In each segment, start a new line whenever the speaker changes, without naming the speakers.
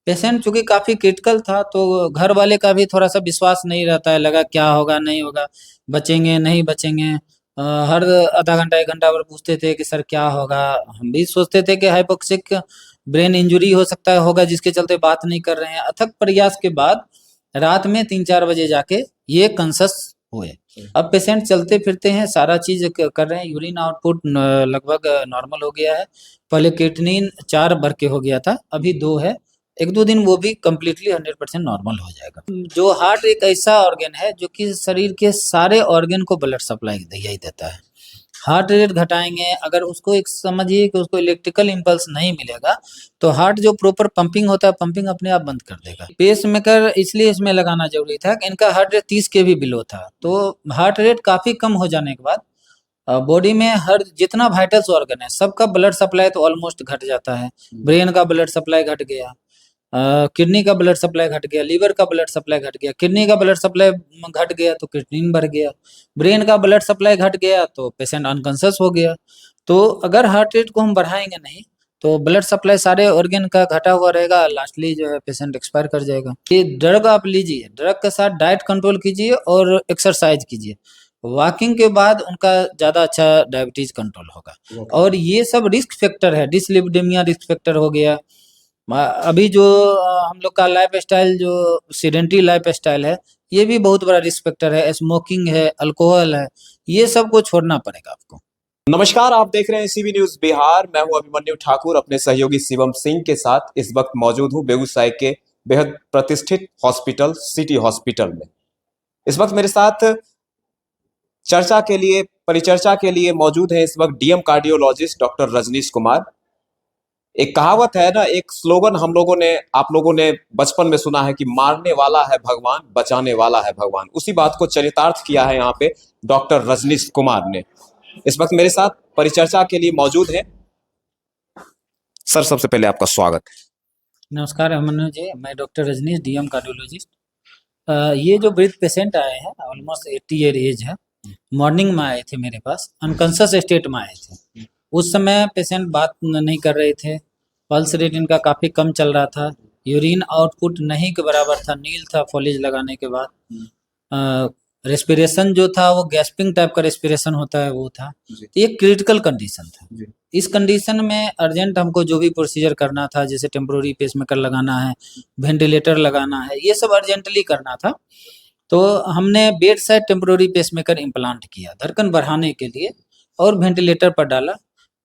Patient चूंकि काफी critical था तो घर वाले का भी थोड़ा सा विश्वास नहीं रहता है, लगा क्या होगा नहीं होगा, बचेंगे नहीं बचेंगे। हर आधा घंटा एक घंटा पर पूछते थे कि सर क्या होगा। हम भी सोचते थे कि हाइपोक्सिक ब्रेन इंजरी हो सकता है होगा, जिसके चलते बात नहीं कर रहे हैं। अथक प्रयास के बाद रात में 3-4 बजे जाके ये कंसस हुए। अब पेशेंट चलते फिरते हैं, सारा चीज कर रहे हैं। यूरिन आउटपुट लगभग नॉर्मल हो गया है। पहले क्रिएटिनिन 4 बढ़ के हो गया था, अभी 2 है। 1-2 दिन वो भी कम्प्लीटली 100% नॉर्मल हो जाएगा। जो हार्ट एक ऐसा ऑर्गन है जो कि शरीर के सारे ऑर्गन को ब्लड सप्लाई यही देता है। हार्ट रेट घटाएंगे अगर उसको, एक समझिए कि उसको इलेक्ट्रिकल इम्पल्स नहीं मिलेगा तो हार्ट जो प्रॉपर पंपिंग होता है, पंपिंग अपने आप बंद कर देगा। पेस मेकर इसलिए इसमें लगाना जरूरी था कि इनका हार्ट रेट 30 के भी बिलो था। तो हार्ट रेट काफी कम हो जाने के बाद बॉडी में हर जितना वाइटल्स ऑर्गन है सबका ब्लड सप्लाई तो ऑलमोस्ट घट जाता है। ब्रेन का ब्लड सप्लाई घट गया, किडनी का ब्लड सप्लाई घट गया, लीवर का ब्लड सप्लाई घट गया। किडनी का ब्लड सप्लाई घट गया तो क्रिएटिनिन बढ़ गया। ब्रेन का ब्लड सप्लाई घट गया तो पेशेंट अनकॉन्शियस हो गया। तो अगर हार्ट रेट को हम बढ़ाएंगे नहीं तो ब्लड सप्लाई सारे ऑर्गन का घटा हुआ रहेगा, लास्टली जो है पेशेंट एक्सपायर कर जाएगा। ये ड्रग आप लीजिए, ड्रग के साथ डाइट कंट्रोल कीजिए और एक्सरसाइज कीजिए। वॉकिंग के बाद उनका ज्यादा अच्छा डायबिटीज कंट्रोल होगा। और ये सब रिस्क फैक्टर है, डिसलिपिडेमिया रिस्क फैक्टर हो गया। अभी जो हम लोग का लाइफ स्टाइल जो सीडेंटरी लाइफ स्टाइल है, ये भी बहुत बड़ा रिस्क फैक्टर है। स्मोकिंग है, अल्कोहल है, ये सब को छोड़ना पड़ेगा आपको।
नमस्कार, आप देख रहे हैं सीबी न्यूज बिहार। मैं हूं अभिमन्यु ठाकुर, अपने सहयोगी शिवम सिंह के साथ इस वक्त मौजूद हूं बेगूसराय के बेहद प्रतिष्ठित हॉस्पिटल सिटी हॉस्पिटल में। इस वक्त मेरे साथ परिचर्चा के लिए मौजूद है इस वक्त DM cardiologist doctor Rajneesh Kumar. एक कहावत है ना, एक स्लोगन आप लोगों ने बचपन में सुना है कि मारने वाला है भगवान, बचाने वाला है भगवान। उसी बात को चरितार्थ किया है यहाँ पे डॉक्टर रजनीश कुमार ने। इस वक्त मेरे साथ परिचर्चा के लिए मौजूद है सर। सबसे पहले आपका स्वागत है।
नमस्कार अभिमन्यु जी, मैं डॉक्टर रजनीश, डीएम कार्डियोलॉजिस्ट। ये जो वृद्ध पेशेंट आए हैं, ऑलमोस्ट 80 ईयर एज है, मॉर्निंग में आए थे मेरे पास, अनकॉन्शियस स्टेट में आए थे। उस समय पेशेंट बात नहीं कर रहे थे, पल्स रेट इनका काफ़ी कम चल रहा था, यूरिन आउटपुट नहीं के बराबर था, नील था फॉलिज लगाने के बाद। रेस्पिरेशन जो था वो गैस्पिंग टाइप का रेस्पिरेशन होता है वो था। तो ये क्रिटिकल कंडीशन था। इस कंडीशन में अर्जेंट हमको जो भी प्रोसीजर करना था, जैसे टेम्पोररी पेसमेकर लगाना है, वेंटिलेटर लगाना है, ये सब अर्जेंटली करना था। तो हमने bed side temporary pacemaker implant किया धड़कन बढ़ाने के लिए और वेंटिलेटर पर डाला।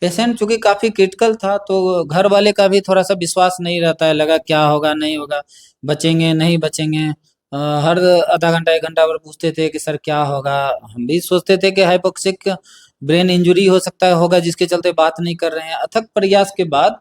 पेशेंट चूंकि काफी क्रिटिकल था तो घर वाले का भी थोड़ा सा विश्वास नहीं रहता है, लगा क्या होगा नहीं होगा, बचेंगे नहीं बचेंगे। हर आधा घंटा एक घंटा पर पूछते थे कि सर क्या होगा। हम भी सोचते थे कि हाइपोक्सिक ब्रेन इंजरी हो सकता है होगा, जिसके चलते बात नहीं कर रहे हैं। अथक प्रयास के बाद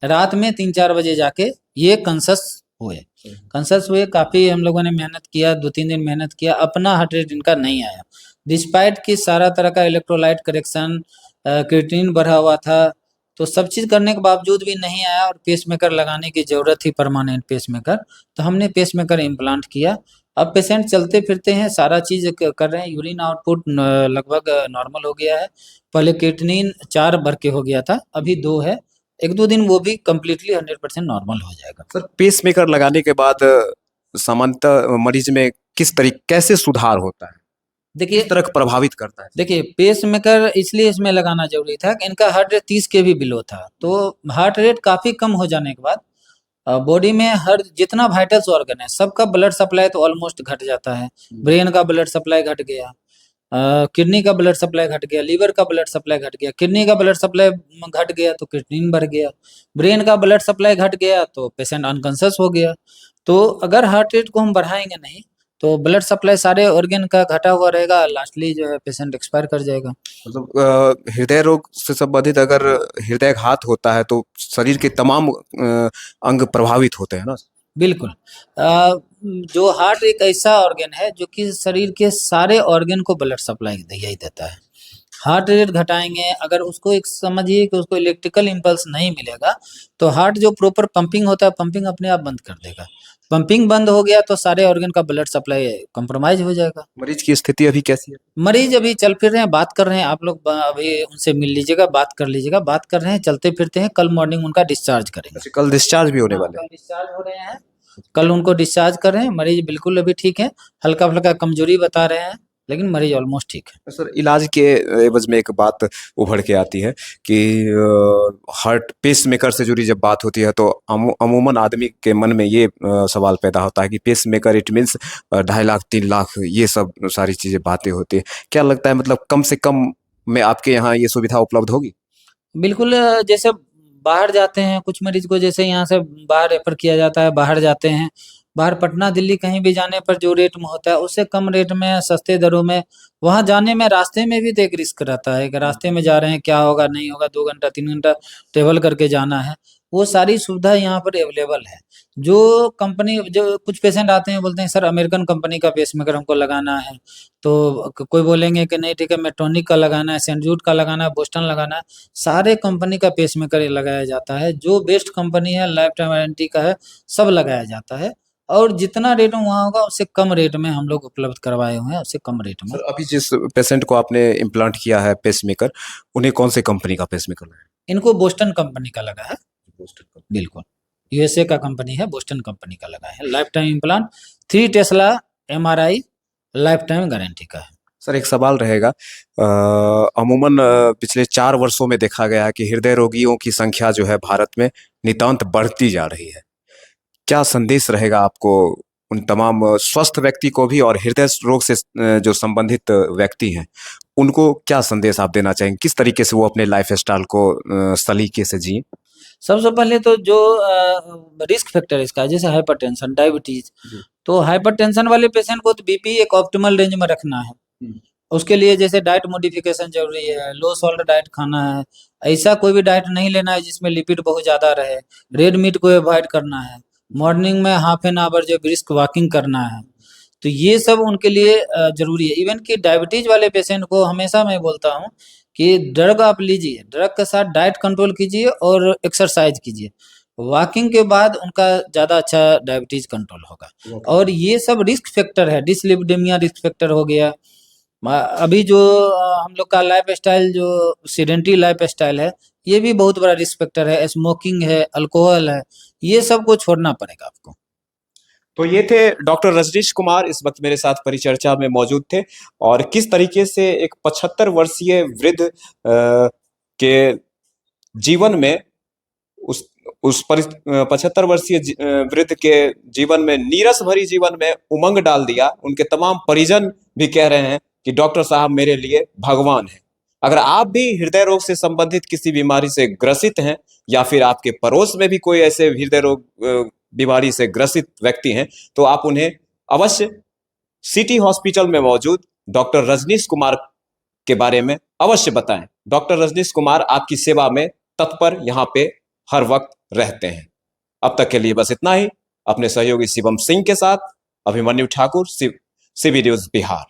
रात में 3-4 बजे जाके ये कंसस हुए। काफी हम लोगों ने मेहनत किया, 2-3 दिन मेहनत किया, अपना हार्ट रेट इनका नहीं आया, डिस्पाइट की सारा तरह का इलेक्ट्रोलाइट करेक्शन, क्रिएटिनिन बढ़ा हुआ था। तो सब चीज करने के बावजूद भी नहीं आया और पेसमेकर लगाने की जरूरत थी, परमानेंट पेसमेकर। तो हमने पेसमेकर इम्प्लांट किया। अब पेशेंट चलते फिरते हैं, सारा चीज कर रहे हैं। यूरिन आउटपुट लगभग नॉर्मल हो गया है। पहले क्रिएटिनिन 4 बढ़ के हो गया था, अभी 2 है। 1-2 दिन वो भी कम्प्लीटली 100% नॉर्मल हो जाएगा।
सर, पेसमेकर लगाने के बाद सामान्यतः मरीज में कैसे सुधार होता है,
देखिए
किस तरह प्रभावित करता है?
देखिए पेसमेकर इसलिए इसमें लगाना जरूरी था कि इनका हार्ट रेट 30 के भी बिलो था। तो हार्ट रेट काफी कम हो जाने के बाद बॉडी में हर जितना वाइटल्स ऑर्गन है सबका ब्लड सप्लाई तो ऑलमोस्ट घट जाता है। ब्रेन का ब्लड सप्लाई घट गया, किडनी का ब्लड सप्लाई घट गया, लीवर का ब्लड सप्लाई घट गया। किडनी का ब्लड सप्लाई घट गया तो क्रिएटिनिन बढ़ गया। ब्रेन का ब्लड सप्लाई घट गया तो पेशेंट अनकॉन्शियस हो गया। तो अगर हार्ट रेट को हम बढ़ाएंगे नहीं तो ब्लड सप्लाई सारे ऑर्गन का घटा हुआ रहेगा, लास्टली जो है पेशेंट एक्सपायर कर जाएगा।
मतलब हृदय रोग से संबंधित अगर हृदयघात होता है तो शरीर के तमाम अंग प्रभावित होते हैं ना?
बिल्कुल। जो हार्ट एक ऐसा ऑर्गन है जो कि शरीर के सारे ऑर्गन को ब्लड सप्लाई यही देता है। हार्ट रेट घटाएंगे, अगर उसको एक समझिए कि उसको इलेक्ट्रिकल इम्पल्स नहीं मिलेगा तो हार्ट जो प्रॉपर पंपिंग होता है पंपिंग अपने आप बंद कर देगा। पंपिंग बंद हो गया तो सारे ऑर्गन का ब्लड सप्लाई कॉम्प्रोमाइज हो जाएगा।
मरीज की स्थिति अभी कैसी है?
मरीज अभी चल फिर रहे हैं, बात कर रहे हैं, आप लोग अभी उनसे मिल लीजिएगा, बात कर लीजिएगा, बात कर रहे हैं, चलते फिरते हैं, कल मॉर्निंग उनका डिस्चार्ज करेंगे।
अच्छा, कल डिस्चार्ज भी होने
हाँ,
वाले हैं?
कल डिस्चार्ज हो रहे हैं, कल उनको डिस्चार्ज कर रहे हैं। मरीज बिल्कुल अभी ठीक है, हल्का फुल्का कमजोरी बता रहे हैं लेकिन मरीज ऑलमोस्ट ठीक है।
सर, इलाज के एवज में एक बात उभर के आती है कि हार्ट पेस मेकर से जुड़ी जब बात होती है तो अमूमन आदमी के मन में ये सवाल पैदा होता है कि pacemaker it means 2.5 lakh 3 lakh ये सब सारी चीजें बातें होती है। क्या लगता है मतलब कम से कम में आपके यहाँ ये सुविधा उपलब्ध होगी?
बिल्कुल जैसे बाहर जाते हैं कुछ मरीज को, जैसे यहाँ से बाहर रेफर किया जाता है, बाहर जाते हैं, बाहर पटना दिल्ली कहीं भी जाने पर जो रेट में होता है उससे कम रेट में सस्ते दरों में वहां जाने में रास्ते में भी तो एक रिस्क रहता है कि रास्ते में जा रहे हैं क्या होगा नहीं होगा, 2 घंटा 3 घंटा ट्रेवल करके जाना है, वो सारी सुविधा यहाँ पर अवेलेबल है। जो कंपनी जो कुछ पेशेंट आते हैं बोलते हैं सर अमेरिकन कंपनी का पेसमेकर हमको लगाना है, तो कोई बोलेंगे कि नहीं ठीक है मेट्रोनिक का लगाना है, सेंट जूड का लगाना है, बोस्टन लगाना है, सारे कंपनी का पेसमेकर लगाया जाता है। जो बेस्ट कंपनी है लाइफ टाइम वारंटी का है सब लगाया जाता है, और जितना रेट वहाँ होगा उससे कम रेट में हम लोग उपलब्ध करवाए हुए हैं, उससे कम रेट में।
सर, अभी जिस पेशेंट को आपने इम्प्लांट किया है पेसमेकर, उन्हें कौन से कंपनी का पेसमेकर लगा है?
इनको बोस्टन कंपनी का लगा है,
बोस्टन कंपनी।
बिल्कुल यूएसए का कंपनी है, बोस्टन कंपनी का लगा है। Life time implant 3 Tesla MRI life time guarantee का है।
सर, एक सवाल रहेगा, अमूमन पिछले 4 वर्षों में देखा गया है कि हृदय रोगियों की संख्या जो है भारत में नितांत बढ़ती जा रही है। क्या संदेश रहेगा आपको उन तमाम स्वस्थ व्यक्ति को भी और हृदय रोग से जो संबंधित व्यक्ति हैं उनको क्या संदेश आप देना चाहेंगे? किस तरीके से वो अपने लाइफ स्टाइल को सलीके से जिए?
सबसे पहले तो जो रिस्क फैक्टर इसका है, जैसे हाइपरटेंशन, डायबिटीज, तो हाइपरटेंशन वाले पेशेंट को तो बीपी एक ऑप्टिमल रेंज में रखना है। उसके लिए जैसे डाइट मॉडिफिकेशन जरूरी है, लो सॉल्ट डाइट खाना है, ऐसा कोई भी डाइट नहीं लेना है जिसमें लिपिड बहुत ज्यादा रहे, रेड मीट को अवॉइड करना है, मॉर्निंग में हाफ एन आवर जो ब्रिस्क वॉकिंग करना है, तो ये सब उनके लिए जरूरी है। इवन कि डायबिटीज वाले पेशेंट को हमेशा मैं बोलता हूँ कि ड्रग आप लीजिए, ड्रग के साथ डाइट कंट्रोल कीजिए और एक्सरसाइज कीजिए, वॉकिंग के बाद उनका ज्यादा अच्छा डायबिटीज कंट्रोल होगा। और ये सब रिस्क फैक्टर है, डिसलिपिडेमिया रिस्क फैक्टर हो गया। अभी जो हम लोग का लाइफ स्टाइल जो सीडेंटरी लाइफ स्टाइल है ये भी बहुत बड़ा रिस्क फैक्टर है, स्मोकिंग है, अल्कोहल है, ये सब को छोड़ना पड़ेगा आपको।
तो ये थे डॉक्टर रजनीश कुमार, इस वक्त मेरे साथ परिचर्चा में मौजूद थे, और किस तरीके से एक 75 वर्षीय वृद्ध के जीवन में उस 75 वर्षीय वृद्ध के जीवन में, नीरस भरी जीवन में उमंग डाल दिया। उनके तमाम परिजन भी कह रहे हैं कि डॉक्टर साहब मेरे लिए भगवान है। अगर आप भी हृदय रोग से संबंधित किसी बीमारी से ग्रसित हैं या फिर आपके पड़ोस में भी कोई ऐसे हृदय रोग बीमारी से ग्रसित व्यक्ति हैं तो आप उन्हें अवश्य सिटी हॉस्पिटल में मौजूद डॉक्टर रजनीश कुमार के बारे में अवश्य बताएं। डॉक्टर रजनीश कुमार आपकी सेवा में तत्पर यहाँ पे हर वक्त रहते हैं। अब तक के लिए बस इतना ही। अपने सहयोगी शिवम सिंह के साथ अभिमन्यु ठाकुर, सीबी न्यूज बिहार।